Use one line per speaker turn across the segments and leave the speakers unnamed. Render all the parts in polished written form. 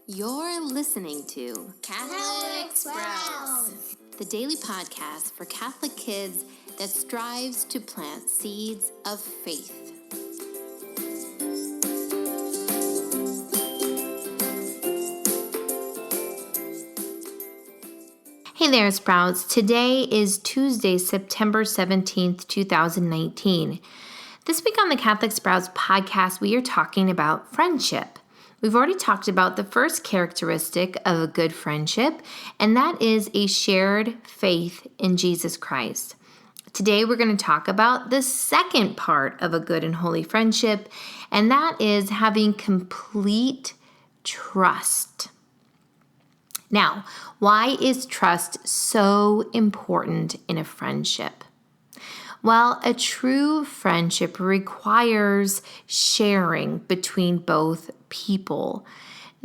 You're listening to
Catholic Sprouts,
the daily podcast for Catholic kids that strives to plant seeds of faith. Hey there, Sprouts. Today is Tuesday, September 17th, 2019. This week on the Catholic Sprouts podcast, we are talking about friendship. We've already talked about the first characteristic of a good friendship, and that is a shared faith in Jesus Christ. Today, we're going to talk about the second part of a good and holy friendship, and that is having complete trust. Now, why is trust so important in a friendship? Well, a true friendship requires sharing between both people.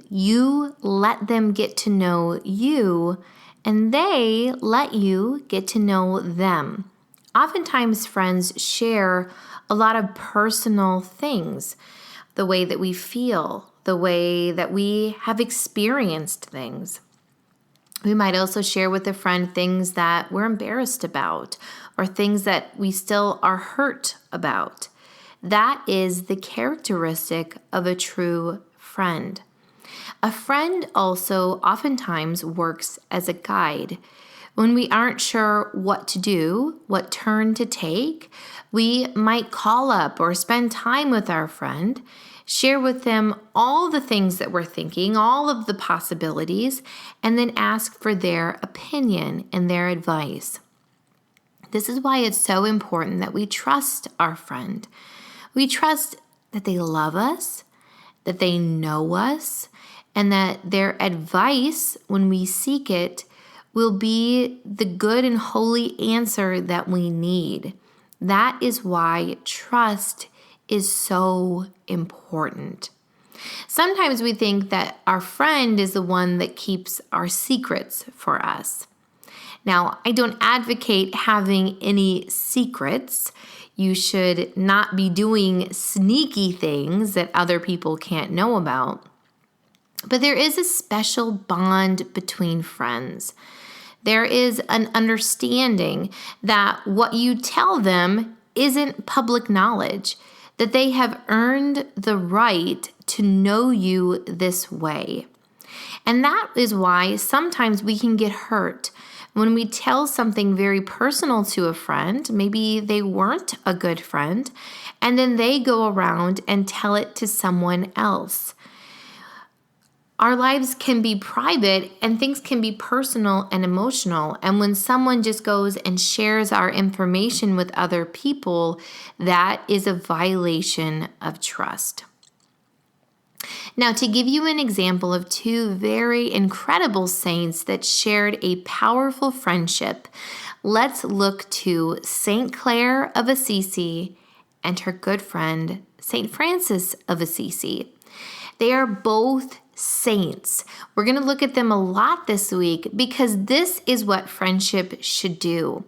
You let them get to know you, and they let you get to know them. Oftentimes, friends share a lot of personal things, the way that we feel, the way that we have experienced things. We might also share with a friend things that we're embarrassed about or things that we still are hurt about. That is the characteristic of a true friend. A friend also oftentimes works as a guide. When we aren't sure what to do, what turn to take, we might call up or spend time with our friend, share with them all the things that we're thinking, all of the possibilities, and then ask for their opinion and their advice. This is why it's so important that we trust our friend. We trust that they love us, that they know us, and that their advice, when we seek it, will be the good and holy answer that we need. That is why trust is so important. Sometimes we think that our friend is the one that keeps our secrets for us. Now, I don't advocate having any secrets. You should not be doing sneaky things that other people can't know about. But there is a special bond between friends. There is an understanding that what you tell them isn't public knowledge, that they have earned the right to know you this way. And that is why sometimes we can get hurt when we tell something very personal to a friend. Maybe they weren't a good friend, and then they go around and tell it to someone else. Our lives can be private and things can be personal and emotional. And when someone just goes and shares our information with other people, that is a violation of trust. Now, to give you an example of two very incredible saints that shared a powerful friendship, let's look to St. Clare of Assisi and her good friend, St. Francis of Assisi. They are both saints. We're going to look at them a lot this week because this is what friendship should do.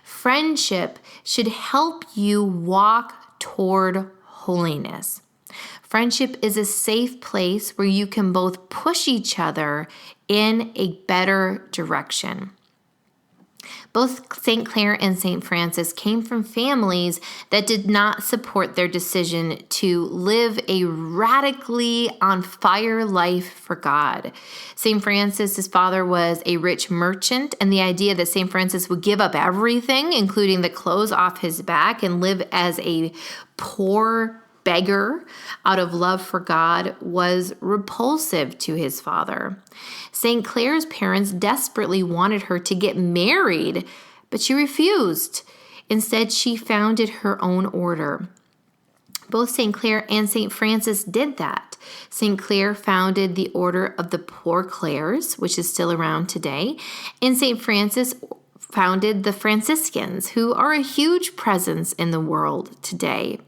Friendship should help you walk toward holiness. Friendship is a safe place where you can both push each other in a better direction. Both St. Clare and St. Francis came from families that did not support their decision to live a radically on fire life for God. St. Francis, his father was a rich merchant, and the idea that St. Francis would give up everything, including the clothes off his back, and live as a poor beggar out of love for God was repulsive to his father. St. Clare's parents desperately wanted her to get married, but she refused. Instead, she founded her own order. Both St. Clare and St. Francis did that. St. Clare founded the Order of the Poor Clares, which is still around today, and St. Francis founded the Franciscans, who are a huge presence in the world today.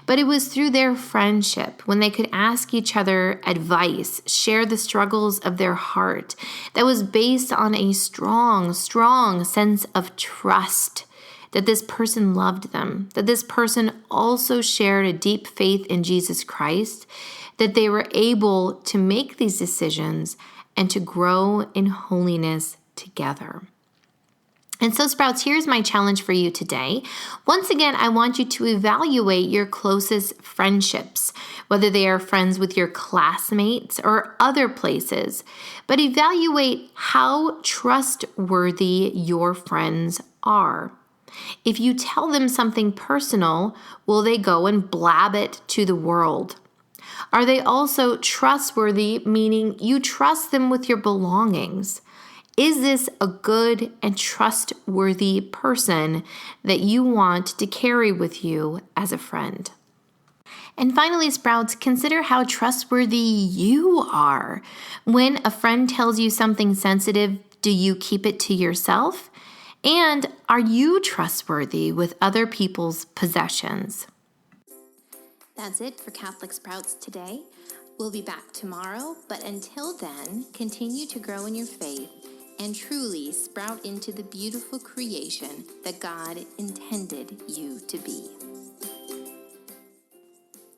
But it was through their friendship, when they could ask each other advice, share the struggles of their heart, that was based on a strong sense of trust that this person loved them, that this person also shared a deep faith in Jesus Christ, that they were able to make these decisions and to grow in holiness together. And so, Sprouts, here's my challenge for you today. Once again, I want you to evaluate your closest friendships, whether they are friends with your classmates or other places, but evaluate how trustworthy your friends are. If you tell them something personal, will they go and blab it to the world? Are they also trustworthy, meaning you trust them with your belongings? Is this a good and trustworthy person that you want to carry with you as a friend? And finally, Sprouts, consider how trustworthy you are. When a friend tells you something sensitive, do you keep it to yourself? And are you trustworthy with other people's possessions? That's it for Catholic Sprouts today. We'll be back tomorrow, but until then, continue to grow in your faith and truly sprout into the beautiful creation that God intended you to be.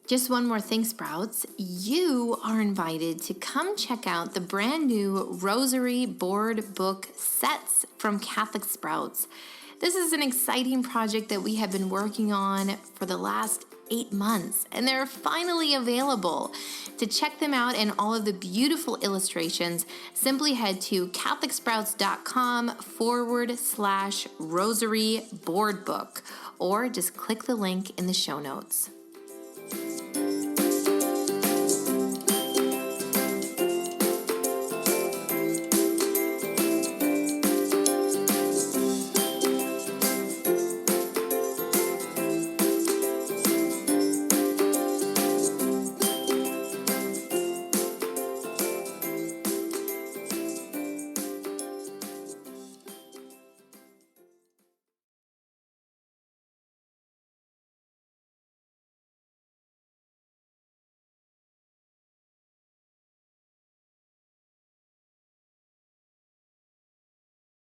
Just one more thing, Sprouts. You are invited to come check out the brand new Rosary board book sets from Catholic Sprouts. This is an exciting project that we have been working on for the last 8 months, and they're finally available. To check them out and all of the beautiful illustrations, simply head to CatholicSprouts.com/Rosary board book, or just click the link in the show notes.